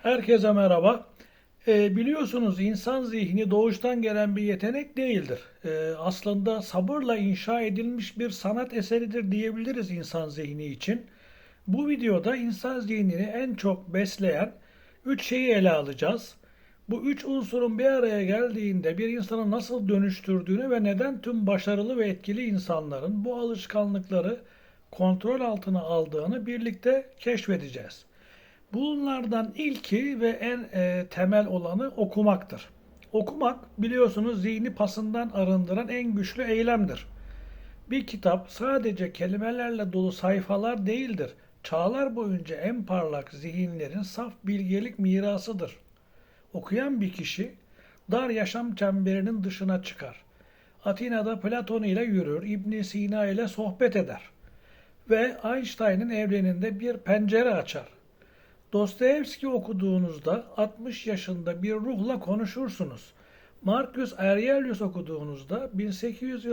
Herkese merhaba. Biliyorsunuz insan zihni doğuştan gelen bir yetenek değildir. Aslında sabırla inşa edilmiş bir sanat eseridir diyebiliriz insan zihni için. Bu videoda insan zihnini en çok besleyen 3 şeyi ele alacağız. Bu 3 unsurun bir araya geldiğinde bir insanı nasıl dönüştürdüğünü ve neden tüm başarılı ve etkili insanların bu alışkanlıkları kontrol altına aldığını birlikte keşfedeceğiz. Bunlardan ilki ve en temel olanı okumaktır. Okumak biliyorsunuz zihni pasından arındıran en güçlü eylemdir. Bir kitap sadece kelimelerle dolu sayfalar değildir. Çağlar boyunca en parlak zihinlerin saf bilgelik mirasıdır. Okuyan bir kişi dar yaşam çemberinin dışına çıkar. Atina'da Platon ile yürür, İbn Sina ile sohbet eder ve Einstein'ın evreninde bir pencere açar. Dostoyevski okuduğunuzda 60 yaşında bir ruhla konuşursunuz. Marcus Aurelius okuduğunuzda 1800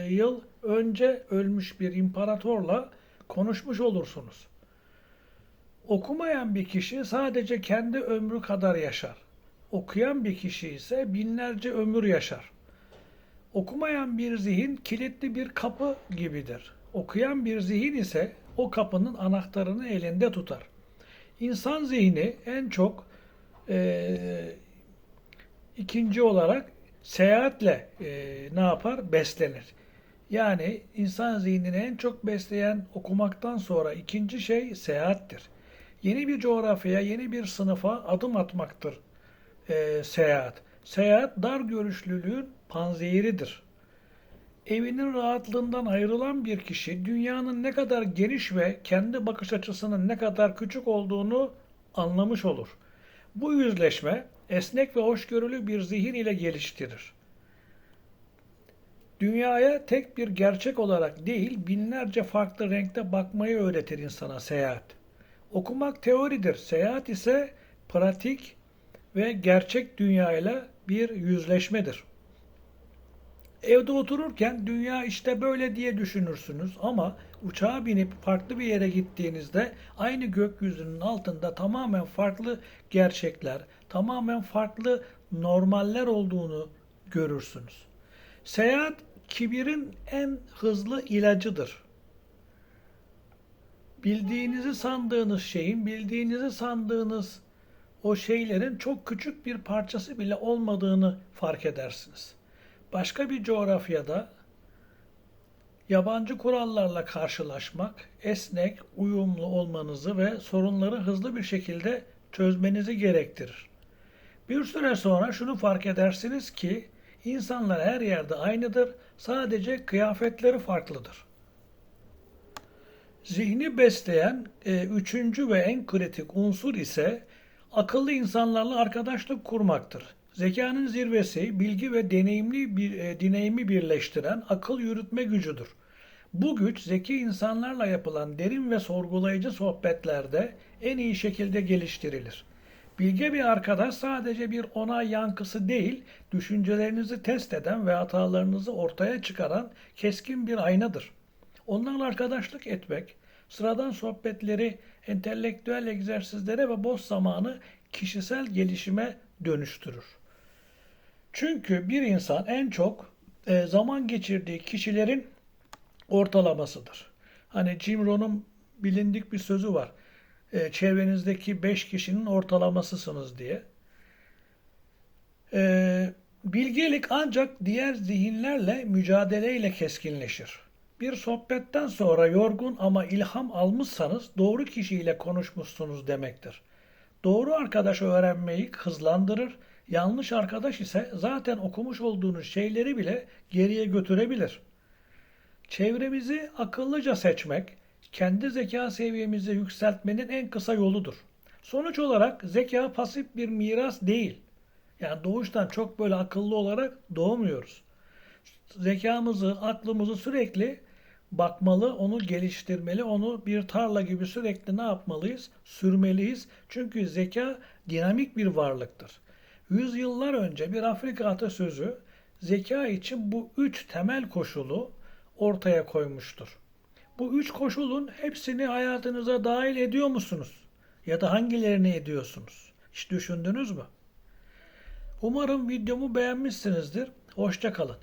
yıl önce ölmüş bir imparatorla konuşmuş olursunuz. Okumayan bir kişi sadece kendi ömrü kadar yaşar. Okuyan bir kişi ise binlerce ömür yaşar. Okumayan bir zihin kilitli bir kapı gibidir. Okuyan bir zihin ise o kapının anahtarını elinde tutar. İnsan zihni en çok ikinci olarak seyahatle ne yapar? Beslenir. Yani insan zihnini en çok besleyen okumaktan sonra ikinci şey seyahattir. Yeni bir coğrafyaya, yeni bir sınıfa adım atmaktır seyahat. Seyahat dar görüşlülüğün panzehiridir. Evinin rahatlığından ayrılan bir kişi dünyanın ne kadar geniş ve kendi bakış açısının ne kadar küçük olduğunu anlamış olur. Bu yüzleşme esnek ve hoşgörülü bir zihin ile geliştirir. Dünyaya tek bir gerçek olarak değil, binlerce farklı renkte bakmayı öğretir insana seyahat. Okumak teoridir, seyahat ise pratik ve gerçek dünyayla bir yüzleşmedir. Evde otururken dünya işte böyle diye düşünürsünüz ama uçağa binip farklı bir yere gittiğinizde aynı gökyüzünün altında tamamen farklı gerçekler, tamamen farklı normaller olduğunu görürsünüz. Seyahat kibirin en hızlı ilacıdır. Bildiğinizi sandığınız o şeylerin çok küçük bir parçası bile olmadığını fark edersiniz. Başka bir coğrafyada yabancı kurallarla karşılaşmak, esnek, uyumlu olmanızı ve sorunları hızlı bir şekilde çözmenizi gerektirir. Bir süre sonra şunu fark edersiniz ki insanlar her yerde aynıdır, sadece kıyafetleri farklıdır. Zihni besleyen üçüncü ve en kritik unsur ise akıllı insanlarla arkadaşlık kurmaktır. Zekanın zirvesi, bilgi ve deneyimi birleştiren akıl yürütme gücüdür. Bu güç zeki insanlarla yapılan derin ve sorgulayıcı sohbetlerde en iyi şekilde geliştirilir. Bilge bir arkadaş sadece bir onay yankısı değil, düşüncelerinizi test eden ve hatalarınızı ortaya çıkaran keskin bir aynadır. Onlarla arkadaşlık etmek, sıradan sohbetleri entelektüel egzersizlere ve boş zamanı kişisel gelişime dönüştürür. Çünkü bir insan en çok zaman geçirdiği kişilerin ortalamasıdır. Hani Jim Rohn'un bilindik bir sözü var. Çevrenizdeki 5 kişinin ortalamasısınız diye. Bilgelik ancak diğer zihinlerle mücadeleyle keskinleşir. Bir sohbetten sonra yorgun ama ilham almışsanız doğru kişiyle konuşmuşsunuz demektir. Doğru arkadaş öğrenmeyi hızlandırır, yanlış arkadaş ise zaten okumuş olduğunuz şeyleri bile geriye götürebilir. Çevremizi akıllıca seçmek, kendi zeka seviyemizi yükseltmenin en kısa yoludur. Sonuç olarak zeka pasif bir miras değil. Yani doğuştan çok böyle akıllı olarak doğmuyoruz. Zekamızı, aklımızı sürekli bakmalı, onu geliştirmeli, onu bir tarla gibi sürekli ne yapmalıyız? Sürmeliyiz. Çünkü zeka dinamik bir varlıktır. Yüzyıllar önce bir Afrika atasözü zeka için bu üç temel koşulu ortaya koymuştur. Bu üç koşulun hepsini hayatınıza dahil ediyor musunuz? Ya da hangilerini ediyorsunuz? Hiç düşündünüz mü? Umarım videomu beğenmişsinizdir. Hoşça kalın.